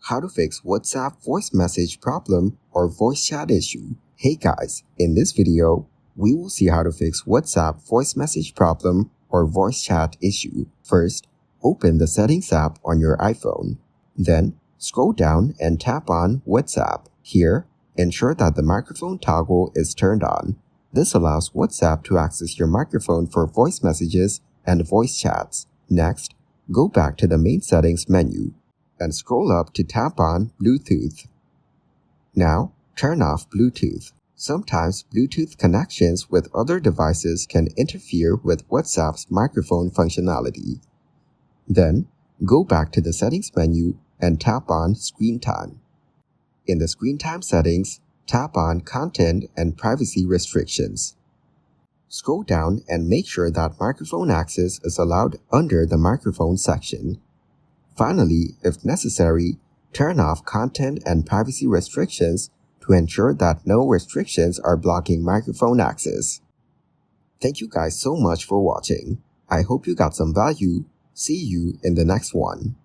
how to fix WhatsApp voice message problem or voice chat issue. Hey guys, in this video, we will see how to fix WhatsApp voice message problem or voice chat issue. First, open the Settings app on your iPhone. Then, scroll down and tap on WhatsApp. Here, ensure that the microphone toggle is turned on. This allows WhatsApp to access your microphone for voice messages and voice chats. Next, go back to the main settings menu and scroll up to tap on Bluetooth. Now, turn off Bluetooth. Sometimes Bluetooth connections with other devices can interfere with WhatsApp's microphone functionality. Then, go back to the settings menu and tap on Screen Time. In the Screen Time settings, tap on Content and Privacy Restrictions. Scroll down and make sure that microphone access is allowed under the microphone section. Finally, if necessary, turn off Content and Privacy Restrictions to ensure that no restrictions are blocking microphone access. Thank you guys so much for watching. I hope you got some value. See you in the next one.